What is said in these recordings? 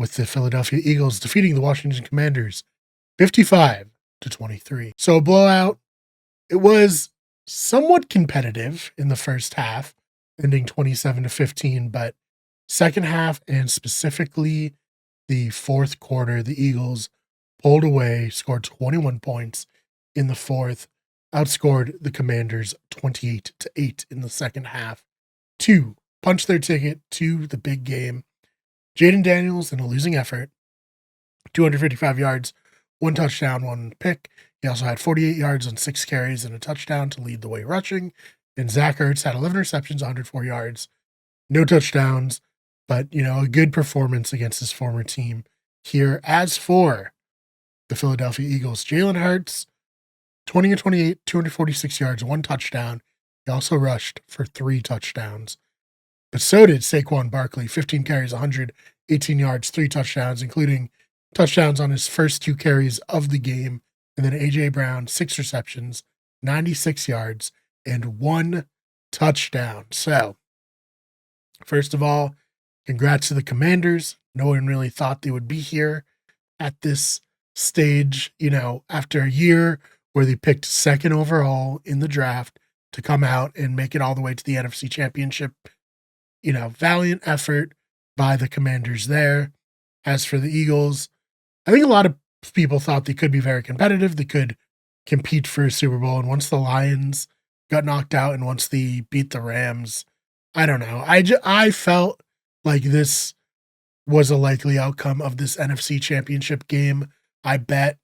with the Philadelphia Eagles defeating the Washington Commanders 55-23. So a blowout. It was somewhat competitive in the first half, ending 27-15, but second half and specifically the fourth quarter, the Eagles pulled away, scored 21 points in the fourth, outscored the Commanders 28-8 in the second half to punch their ticket to the big game. Jaden Daniels, in a losing effort, 255 yards, 1 touchdown, 1 pick. He also had 48 yards on 6 carries and a touchdown to lead the way rushing. And Zach Ertz had 11 receptions, 104 yards, no touchdowns, but, a good performance against his former team here. As for the Philadelphia Eagles, Jalen Hurts, 20-28, 246 yards, 1 touchdown. He also rushed for 3 touchdowns. But so did Saquon Barkley, 15 carries, 118 yards, 3 touchdowns, including touchdowns on his first 2 carries of the game. And then A.J. Brown, 6 receptions, 96 yards, and 1 touchdown. So, first of all, congrats to the Commanders. No one really thought they would be here at this stage, after a year where they picked second overall in the draft to come out and make it all the way to the NFC Championship. Valiant effort by the Commanders there. As for the Eagles, I think a lot of people thought they could be very competitive. They could compete for a Super Bowl. And once the Lions got knocked out and once they beat the Rams, I don't know. I felt like this was a likely outcome of this NFC Championship game. I bet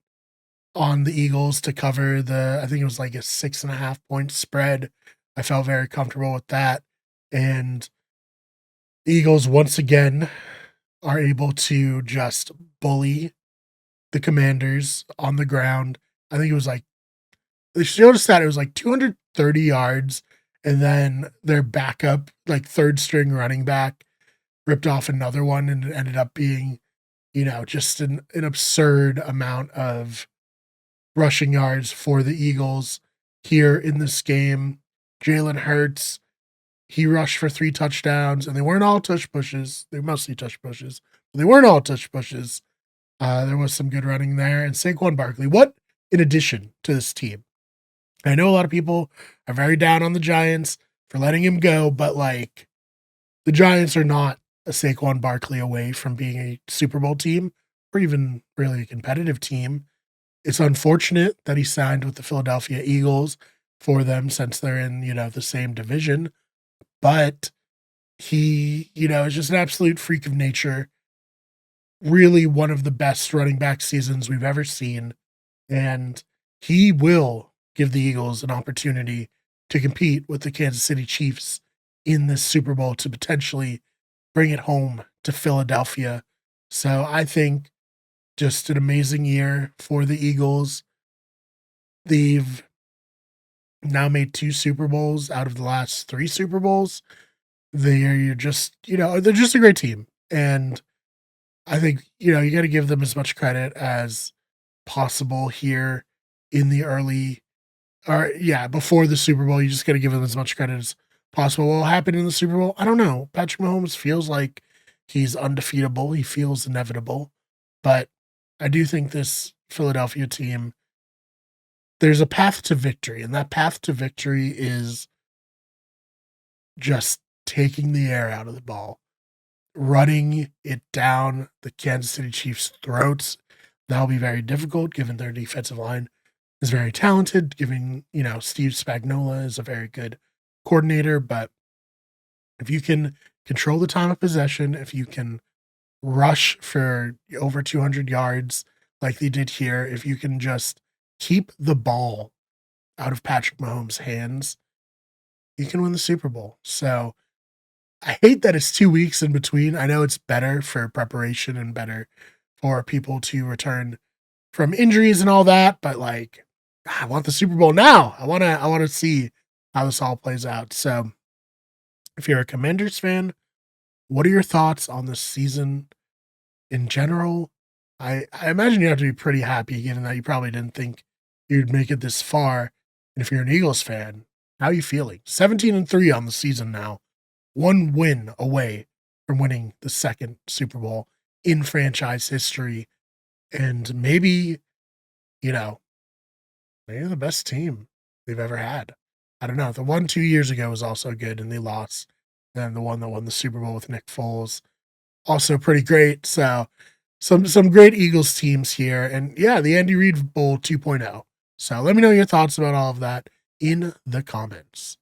on the Eagles to cover I think it was like a 6.5 point spread. I felt very comfortable with that. And the Eagles once again are able to just bully the Commanders on the ground. I think it was like, they showed us that it was like 230 yards, and then their backup, like third string running back, ripped off another one, and it ended up being, just an absurd amount of rushing yards for the Eagles here in this game. Jalen Hurts, he rushed for 3 touchdowns, and they weren't all touch pushes. They were mostly touch pushes, but they weren't all touch pushes. There was some good running there. And Saquon Barkley, what in addition to this team? I know a lot of people are very down on the Giants for letting him go, but the Giants are not a Saquon Barkley away from being a Super Bowl team or even really a competitive team. It's unfortunate that he signed with the Philadelphia Eagles for them since they're in, the same division, but he, is just an absolute freak of nature. Really one of the best running back seasons we've ever seen. And he will give the Eagles an opportunity to compete with the Kansas City Chiefs in this Super Bowl to potentially bring it home to Philadelphia. So I think just an amazing year for the Eagles. They've now made 2 Super Bowls out of the last 3 Super Bowls. They're just, they're just a great team. And I think, you got to give them as much credit as possible here in the before the Super Bowl. You just got to give them as much credit as possible. What will happen in the Super Bowl? I don't know. Patrick Mahomes feels like he's undefeatable. He feels inevitable. But I do think this Philadelphia team, there's a path to victory, and that path to victory is just taking the air out of the ball, running it down the Kansas City Chiefs' throats. That'll be very difficult given their defensive line is very talented, given, Steve Spagnuolo is a very good coordinator. But if you can control the time of possession, if you can rush for over 200 yards like they did here, if you can just keep the ball out of Patrick Mahomes' hands, you can win the Super Bowl. So I hate that it's 2 weeks in between. I know it's better for preparation and better for people to return from injuries and all that, but I want the Super Bowl now. I want to see how this all plays out. So if you're a Commanders fan, what are your thoughts on this season in general? I imagine you have to be pretty happy given that you probably didn't think you'd make it this far. And if you're an Eagles fan, how are you feeling? 17-3 on the season now. 1 win away from winning the 2nd Super Bowl in franchise history, and maybe, you know, maybe the best team they've ever had. I don't know. The one 2 years ago was also good, and they lost. And the one that won the Super Bowl with Nick Foles, also pretty great. So some great Eagles teams here. And yeah, the Andy Reid Bowl 2.0. So let me know your thoughts about all of that in the comments.